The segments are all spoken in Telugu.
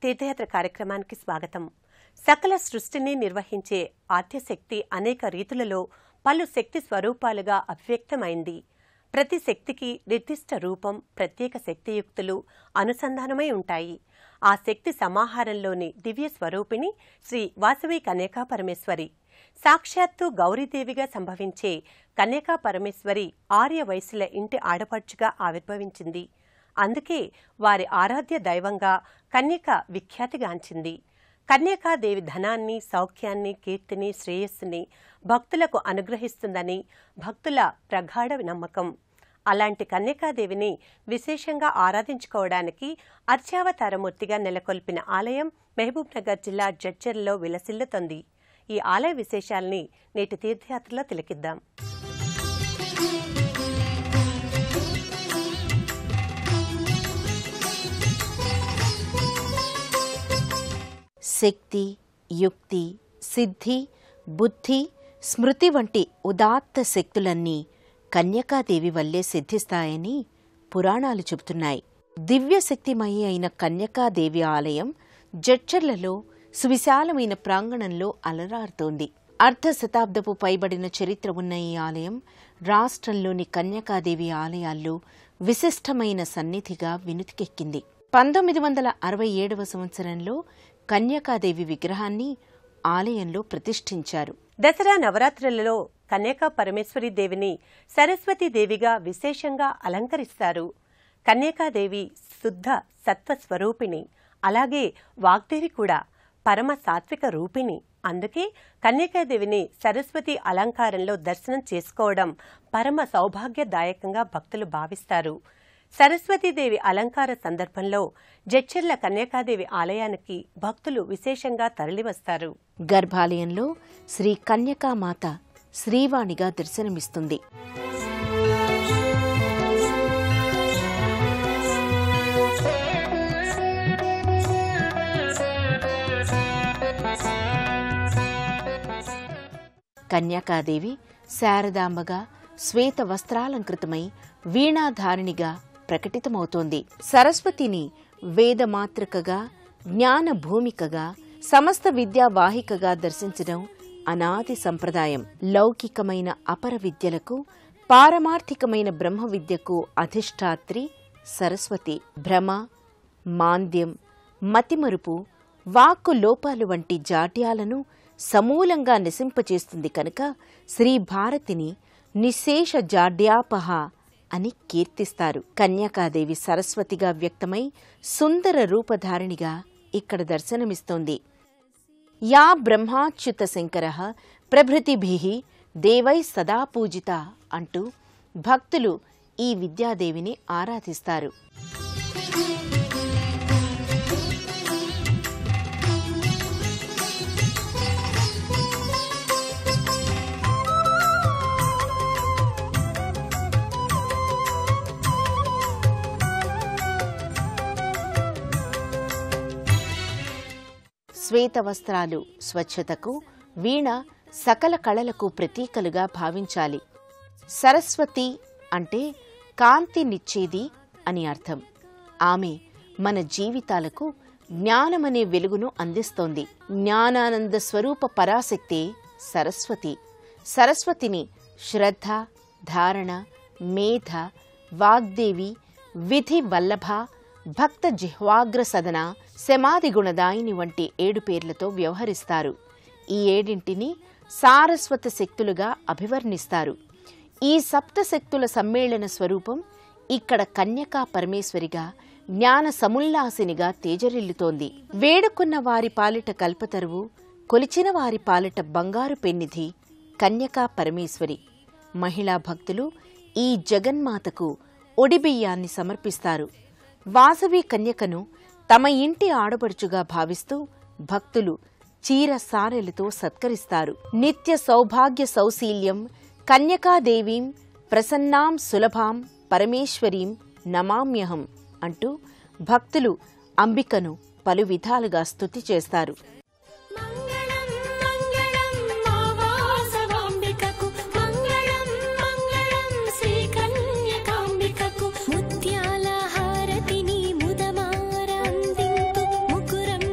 తీర్థయాత్ర కార్యక్రమానికి స్వాగతం. సకల సృష్టిని నిర్వహించే ఆద్యశక్తి అనేక రీతులలో పలు శక్తి స్వరూపాలుగా అభివ్యక్తమైంది. ప్రతి శక్తికి నిర్దిష్ట రూపం, ప్రత్యేక శక్తియుక్తులు అనుసంధానమై ఉంటాయి. ఆ శక్తి సమాహారంలోని దివ్య స్వరూపిణి శ్రీ వాసవి కన్యకా పరమేశ్వరి. సాక్షాత్తు గౌరీదేవిగా సంభవించే కన్యకా పరమేశ్వరి ఆర్య వైశ్యుల ఇంటి ఆడపడుచుగా ఆవిర్భవించింది. అందుకే వారి ఆరాధ్య దైవంగా కన్యక విఖ్యాతిగాంచింది. కన్యకాదేవి ధనాన్ని, సౌఖ్యాన్ని, కీర్తిని, శ్రేయస్సుని భక్తులకు అనుగ్రహిస్తుందని భక్తుల ప్రగాఢ నమ్మకం. అలాంటి కన్యకాదేవిని విశేషంగా ఆరాధించుకోవడానికి అర్చావతారమూర్తిగా నెలకొల్పిన ఆలయం మహబూబ్నగర్ జిల్లా జడ్చర్లలో విలసిల్లుతోంది. ఈ ఆలయ విశేషాల్ని నేటి తీర్థయాత్రలో తిలకిద్దాం. శక్తి, యుక్తి, సిద్ధి, బుద్ధి, స్మృతి వంటి ఉదాత్త శక్తులన్నీ కన్యకాదేవి వల్లే సిద్ధిస్తాయని పురాణాలు చెబుతున్నాయి. దివ్యశక్తిమయి అయిన కన్యకాదేవి ఆలయం జడ్చర్లలో సువిశాలమైన ప్రాంగణంలో అలరారుతోంది. అర్ధశతాబ్దపు పైబడిన చరిత్ర ఉన్న ఈ ఆలయం రాష్ట్రంలోని కన్యకాదేవి ఆలయాల్లో విశిష్టమైన సన్నిధిగా వినుతికెక్కింది. 1967వ సంవత్సరంలో కన్యకాదేవి విగ్రహాన్ని ఆలయంలో ప్రతిష్ఠించారు. దసరా నవరాత్రులలో కన్యకా పరమేశ్వరి దేవిని సరస్వతీదేవిగా విశేషంగా అలంకరిస్తారు. కన్యకాదేవి శుద్ధ సత్వస్వరూపిణి, అలాగే వాగ్దేవి కూడా పరమ సాత్విక రూపిణి. అందుకే కన్యకాదేవిని సరస్వతి అలంకారంలో దర్శనం చేసుకోవడం పరమ సౌభాగ్యదాయకంగా భక్తులు భావిస్తారు. సరస్వతీదేవి అలంకార సందర్భంలో జడ్చర్ల కన్యకాదేవి ఆలయానికి భక్తులు విశేషంగా తరలివస్తారు. గర్భాలయంలో శ్రీ కన్యకామాత శ్రీవాణిగా దర్శనమిస్తుంది. కన్యకాదేవి శారదాంబగా శ్వేత వస్త్రాలంకృతమై వీణాధారిణిగా ప్రకటితమవుతోంది. సరస్వతిని వేదమాతృకగా, జ్ఞాన భూమికగా, సమస్త విద్యావాహికగా దర్శించడం అనాది సంప్రదాయం. లౌకికమైన అపర విద్యలకు, పారమార్థికమైన బ్రహ్మ విద్యకు అధిష్టాత్రి సరస్వతి. భ్రమ, మాంద్యం, మతిమరుపు, వాక్కు లోపాలు వంటి జాడ్యాలను సమూలంగా నశింపచేస్తుంది కనుక శ్రీభారతిని నిశేష జాడ్యాపహ అని కీర్తిస్తారు. కన్యకాదేవి సరస్వతిగా వ్యక్తమై సుందర రూపధారిణిగా ఇక్కడ దర్శనమిస్తోంది. యా బ్రహ్మాచ్యుత శంకరః ప్రభృతిభిః దేవై సదా పూజిత అంటూ భక్తులు ఈ విద్యాదేవిని ఆరాధిస్తారు. శ్వేత వస్త్రాలు స్వచ్ఛతకు, వీణ సకల కళలకు ప్రతీకలుగా భావించాలి. సరస్వతి అంటే కాంతినిచ్చేది అని అర్థం. ఆమె మన జీవితాలకు జ్ఞానమనే వెలుగును అందిస్తోంది. జ్ఞానానంద స్వరూప పరాశక్తే సరస్వతి. సరస్వతిని శ్రద్ధ, ధారణ, మేధ, వాగ్దేవి, విధి వల్లభ, భక్త జిహ్వాగ్ర సదన, శమాది గుణదాయిని వంటి 7 పేర్లతో వ్యవహరిస్తారు. ఈ 7 సారస్వత శక్తులుగా అభివర్ణిస్తారు. ఈ సప్తశక్తుల సమ్మేళన స్వరూపం ఇక్కడ కన్యకా పరమేశ్వరిగా, జ్ఞాన సముల్లాసినిగా తేజరిల్లుతోంది. వేడుకున్న వారి పాలిట కల్పతరువు, కొలిచిన వారి పాలిట బంగారు పెన్నిధి కన్యకా పరమేశ్వరి. మహిళా భక్తులు ఈ జగన్మాతకు ఒడిబియ్యాన్ని సమర్పిస్తారు. వాసవి కన్యకను తమ ఇంటి ఆడపడుచుగా భావిస్తూ భక్తులు చీర సారెలతో సత్కరిస్తారు. నిత్య సౌభాగ్య సౌశీల్యం కన్యకాదేవీం ప్రసన్నాం సులభాం పరమేశ్వరీం నమామ్యహం అంటూ భక్తులు అంబికను పలు విధాలుగా స్తుతి చేస్తారు. ముత్యాల హారతిని ముదమారందింతు ముకురం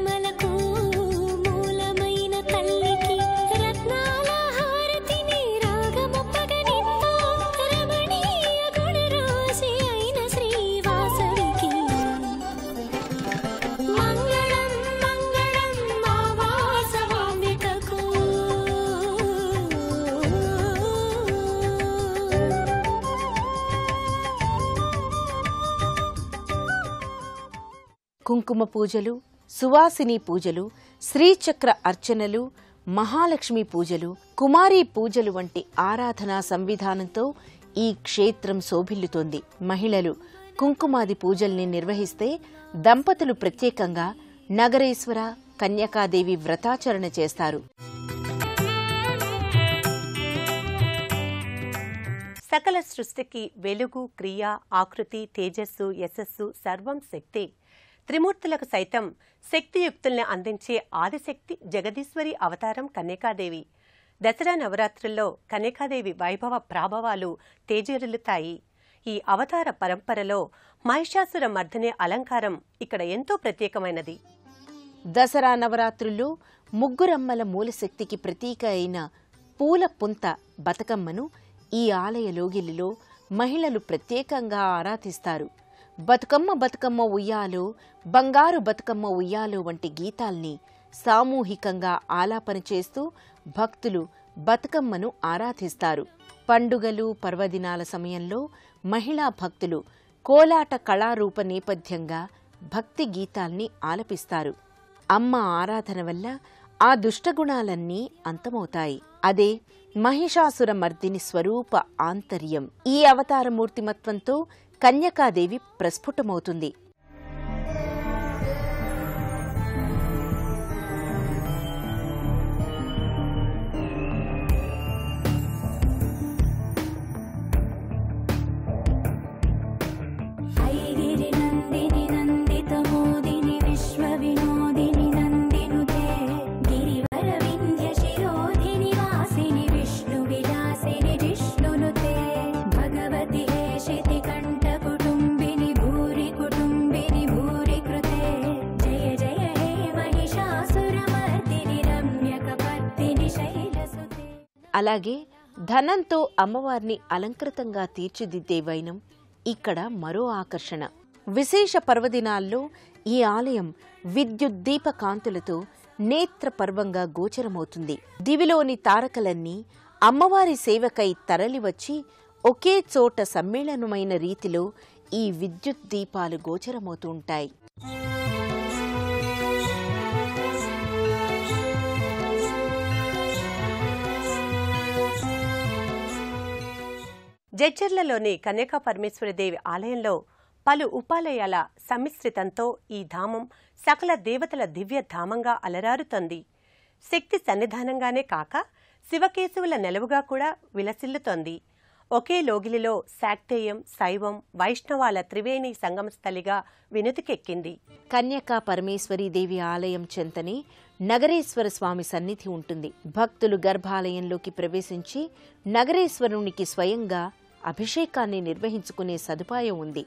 కుంకుమ పూజలు, సువాసిని పూజలు, శ్రీచక్ర అర్చనలు, మహాలక్ష్మి పూజలు, కుమారీ పూజలు వంటి ఆరాధనా సంవిధానంతో ఈ క్షేత్రం శోభిల్లుతోంది. మహిళలు కుంకుమాది పూజల్ని నిర్వహిస్తే దంపతులు ప్రత్యేకంగా నగరేశ్వర, కన్యకాదేవి వ్రతాచరణ చేస్తారు. సకల సృష్టికి వెలుగు, క్రియ, ఆకృతి, తేజస్సు, యశస్సు సర్వం శక్తి. త్రిమూర్తులకు సైతం శక్తియుక్తుల్ని అందించే ఆదిశక్తి జగదీశ్వరి అవతారం కన్యకాదేవి. దసరా నవరాత్రుల్లో కన్యకాదేవి వైభవ ప్రాభవాలు తేజరిల్లుతాయి. ఈ అవతార పరంపరలో మహిషాసుర మర్దిని అలంకారం ఇక్కడ ఎంతో ప్రత్యేకమైనది. దసరా నవరాత్రుల్లో ముగ్గురమ్మల మూలశక్తికి ప్రతీక అయిన పూల పుంత బతుకమ్మను ఈ ఆలయ లోగిలిలో మహిళలు ప్రత్యేకంగా ఆరాధిస్తారు. బతుకమ్మ బతుకమ్మ ఉయ్యాలో, బంగారు బతుకమ్మ ఉయ్యాలో వంటి గీతాల్ని సామూహికంగా ఆలాపన చేస్తూ భక్తులు బతుకమ్మను ఆరాధిస్తారు. పండుగలు, పర్వదినాల సమయంలో మహిళా భక్తులు కోలాట కళారూప నేపథ్యంగా భక్తి గీతాల్ని ఆలపిస్తారు. అమ్మ ఆరాధన వల్ల ఆ దుష్టగుణాలన్నీ అంతమవుతాయి. అదే మహిషాసుర మర్దిని స్వరూప ఆంతర్యం. ఈ అవతార మూర్తిమత్వంతో కన్యకాదేవి ప్రస్ఫుటమవుతుంది. అలాగే ధనంతో అమ్మవారిని అలంకృతంగా తీర్చిదిద్దే వైనం ఇక్కడ మరో ఆకర్షణ. విశేష పర్వదినాల్లో ఈ ఆలయం విద్యుద్దీప కాంతులతో నేత్ర పర్వంగా గోచరమవుతుంది. దివిలోని తారకలన్నీ అమ్మవారి సేవకై తరలివచ్చి ఒకే చోట సమ్మేళనమైన రీతిలో ఈ విద్యుత్ దీపాలు గోచరమవుతూ ఉంటాయి. జడ్చర్లలోని కన్యకా పరమేశ్వరీదేవి ఆలయంలో పలు ఉపాలయాల సమ్మిశ్రితంతో ఈ ధామం సకల దేవతల దివ్య ధామంగా అలరారుతోంది. శక్తి సన్నిధానంగానే కాక శివకేశవుల నెలవుగా కూడా విలసిల్లుతోంది. ఒకే లోగిలిలో శాక్తేయం, శైవం, వైష్ణవాల త్రివేణి సంగమస్థలిగా వినుతికెక్కింది. కన్యకా పరమేశ్వరీదేవి ఆలయం చెంతనే నగరేశ్వర స్వామి సన్నిధి ఉంటుంది. భక్తులు గర్భాలయంలోకి ప్రవేశించి నగరేశ్వరునికి స్వయంగా అభిషేకాన్ని నిర్వహించుకునే సదుపాయం ఉంది.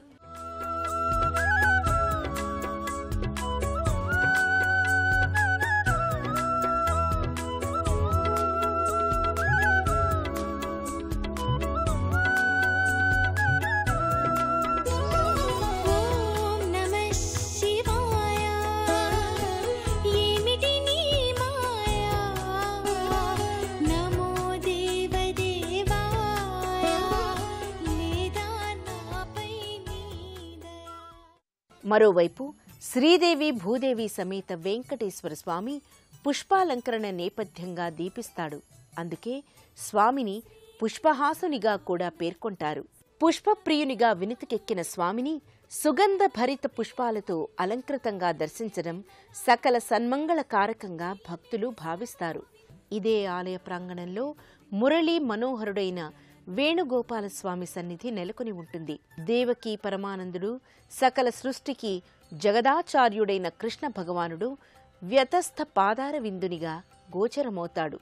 మరోవైపు శ్రీదేవి భూదేవి సమేత వెంకటేశ్వర స్వామి పుష్పాలంకరణ నేపథ్యంగా దీపిస్తాడు. అందుకే స్వామిని పుష్పహాసునిగా కూడా పేర్కొంటారు. పుష్పప్రియునిగా వినుతికెక్కిన స్వామిని సుగంధ భరిత పుష్పాలతో అలంకృతంగా దర్శించడం సకల సన్మంగళ కారకంగా భక్తులు భావిస్తారు. ఇదే ఆలయ ప్రాంగణంలో మురళీ మనోహరుడైన వేణుగోపాలస్వామి సన్నిధి నెలకొని ఉంటుంది. దేవకీ పరమానందుడు, సకల సృష్టికి జగదాచార్యుడైన కృష్ణ భగవానుడు వ్యతస్థ పాదార విందునిగా గోచరమవుతాడు.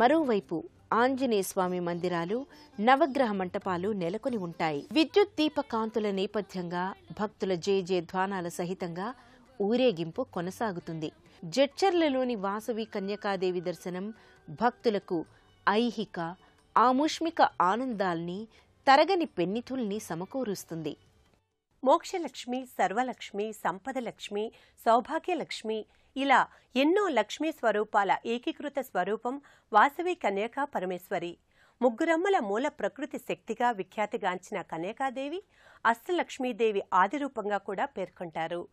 మరోవైపు ఆంజనేయస్వామి మందిరాలు, నవగ్రహ మంటపాలు నెలకొని ఉంటాయి. విద్యుత్ దీప కాంతుల నేపథ్యంగా భక్తుల జయ ధ్వానాల సహితంగా ఊరేగింపు కొనసాగుతుంది. జడ్చర్లలోని వాసవి కన్యకాదేవి దర్శనం భక్తులకు ఐహిక ఆముష్మిక ఆనందాల్ని తరగని పెన్నితుల్ని సమకూరుస్తుంది. మోక్షలక్ష్మి, సర్వలక్ష్మి, సంపదలక్ష్మి, సౌభాగ్యలక్ష్మి ఇలా ఎన్నో లక్ష్మీ స్వరూపాల ఏకీకృత స్వరూపం వాసవి కన్యకా పరమేశ్వరి. ముగ్గురమ్మల మూల ప్రకృతి శక్తిగా విఖ్యాతిగాంచిన కన్యకాదేవి అష్టలక్ష్మీదేవి ఆదిరూపంగా కూడా పేర్కొంటారు.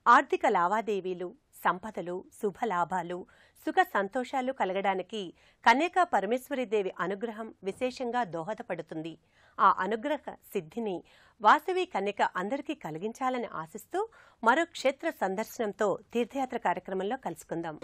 ఆర్థిక లావాదేవీలు, సంపదలు, శుభలాభాలు, సుఖ సంతోషాలు కలగడానికి కన్యకా పరమేశ్వరీదేవి అనుగ్రహం విశేషంగా దోహదపడుతుంది. ఆ అనుగ్రహ సిద్ధిని వాసవి కన్యక అందరికీ కలిగించాలని ఆశిస్తూ మరో క్షేత్ర సందర్శనంతో తీర్థయాత్ర కార్యక్రమంలో కలుసుకుందాం.